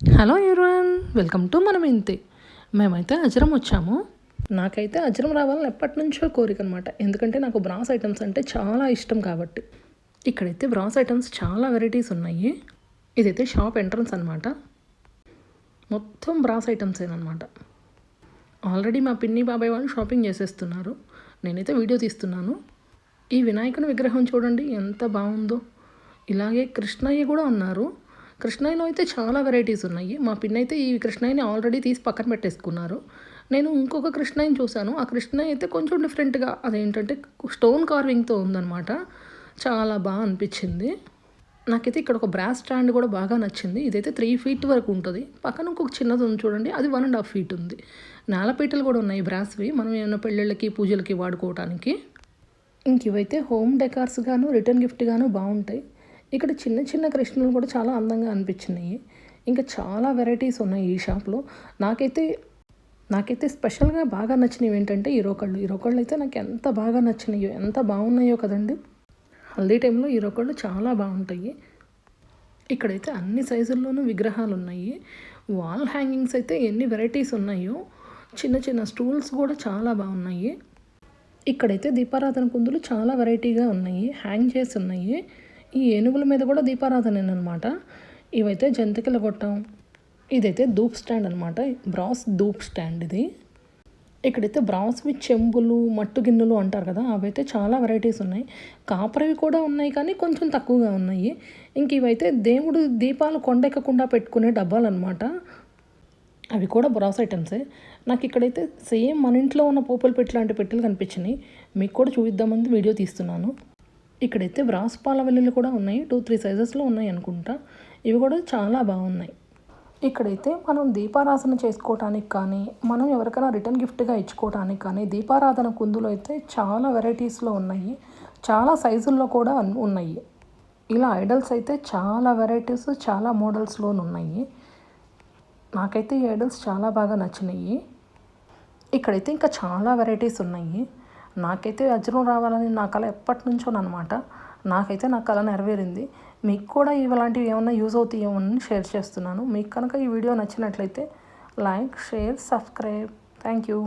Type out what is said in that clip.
Hello everyone, welcome to మనం ఇంతే. మేమైతే అజరం వచ్చాము. నాకైతే అజరం రావాలని ఎప్పటి నుంచో కోరిక అనమాట. ఎందుకంటే నాకు బ్రాస్ ఐటమ్స్ అంటే చాలా ఇష్టం కాబట్టి. ఇక్కడైతే బ్రాస్ ఐటమ్స్ చాలా వెరైటీస్ ఉన్నాయి. ఇదైతే షాప్ ఎంట్రన్స్ అనమాట. మొత్తం బ్రాస్ ఐటమ్స్ ఏనమాట. ఆల్రెడీ మా పిన్ని బాబాయ్ వాళ్ళు షాపింగ్ చేసేస్తున్నారు. నేనైతే వీడియో తీస్తున్నాను. ఈ వినాయకుని విగ్రహం చూడండి ఎంత బాగుందో. ఇలాగే కృష్ణయ్య కూడా ఉన్నారు. కృష్ణయ్యలో అయితే చాలా వెరైటీస్ ఉన్నాయి. మా పిన్ అయితే ఈ కృష్ణయ్యని ఆల్రెడీ తీసి పక్కన పెట్టేసుకున్నారు. నేను ఇంకొక కృష్ణయ్యని చూశాను. ఆ కృష్ణయ్య అయితే కొంచెం డిఫరెంట్గా, అదేంటంటే స్టోన్ కార్వింగ్తో ఉందన్నమాట. చాలా బాగా అనిపించింది. నాకైతే ఇక్కడ ఒక బ్రాస్ స్టాండ్ కూడా బాగా నచ్చింది. ఇదైతే 3 feet వరకు ఉంటుంది. పక్కన ఇంకొక చిన్నది ఉంది చూడండి, అది 1.5 feet ఉంది. నేలపీటలు కూడా ఉన్నాయి బ్రాస్వి, మనం ఏమైనా పెళ్ళిళ్ళకి పూజలకి వాడుకోవటానికి. ఇంక ఇవైతే హోమ్ డెకార్స్ గాను రిటర్న్ గిఫ్ట్ గాను బాగుంటాయి. ఇక్కడ చిన్న చిన్న కృష్ణులు కూడా చాలా అందంగా అనిపించినాయి. ఇంకా చాలా వెరైటీస్ ఉన్నాయి ఈ షాప్లో. నాకైతే స్పెషల్గా బాగా నచ్చినవి ఏంటంటే ఈ రోకళ్ళు అయితే నాకు ఎంత బాగా నచ్చినాయో, ఎంత బాగున్నాయో కదండి. హల్దీ టైంలో ఈ రోకళ్ళు చాలా బాగుంటాయి. ఇక్కడైతే అన్ని సైజుల్లోనూ విగ్రహాలు ఉన్నాయి. వాల్ హ్యాంగింగ్స్ అయితే ఎన్ని వెరైటీస్ ఉన్నాయో. చిన్న చిన్న స్టూల్స్ కూడా చాలా బాగున్నాయి. ఇక్కడైతే దీపారాధన కుందులు చాలా వెరైటీగా ఉన్నాయి, హ్యాంగ్ చేసి ఉన్నాయి. ఈ ఏనుగుల మీద కూడా దీపారాధనేనమాట. ఇవైతే జంతికల గొట్టం. ఇదైతే ధూప్ స్టాండ్ అనమాట, బ్రాస్ ధూప్ స్టాండ్ ఇది. ఇక్కడైతే బ్రాస్వి చెంబులు, మట్టు గిన్నెలు అంటారు కదా, అవైతే చాలా వెరైటీస్ ఉన్నాయి. కాపరవి కూడా ఉన్నాయి కానీ కొంచెం తక్కువగా ఉన్నాయి. ఇంక ఇవైతే దేవుడు దీపాలు కొండెక్కకుండా పెట్టుకునే డబ్బాలు అనమాట. అవి కూడా బ్రాస్ ఐటమ్సే. నాకు ఇక్కడైతే సేమ్ మన ఇంట్లో ఉన్న పోపుల పెట్టి లాంటి పెట్టెలు కనిపించినాయి. మీకు కూడా చూపిద్దామని వీడియో తీస్తున్నాను. ఇక్కడైతే బ్రాస్ పాల వెల్లుల్లి కూడా ఉన్నాయి. 2-3 సైజెస్లో ఉన్నాయి అనుకుంటా. ఇవి కూడా చాలా బాగున్నాయి. ఇక్కడైతే మనం దీపారాధన చేసుకోవటానికి కానీ, మనం ఎవరికైనా రిటర్న్ గిఫ్ట్గా ఇచ్చుకోవటానికి కానీ దీపారాధన కుందులు అయితే చాలా వెరైటీస్లో ఉన్నాయి. చాలా సైజుల్లో కూడా ఉన్నాయి. ఇలా ఐడల్స్ అయితే చాలా వెరైటీస్, చాలా మోడల్స్లో ఉన్నాయి. నాకైతే ఈ ఐడల్స్ చాలా బాగా నచ్చినాయి. ఇక్కడైతే ఇంకా చాలా వెరైటీస్ ఉన్నాయి. నాకైతే అజరం రావాలని నా కళ ఎప్పటి నుంచోనమాట. నాకైతే నా కళ నెరవేరింది. మీకు కూడా ఇలాంటివి ఏమైనా యూజ్ అవుతాయేమో షేర్ చేస్తున్నాను. మీకు కనుక ఈ వీడియో నచ్చినట్లయితే like, share, subscribe. Thank you.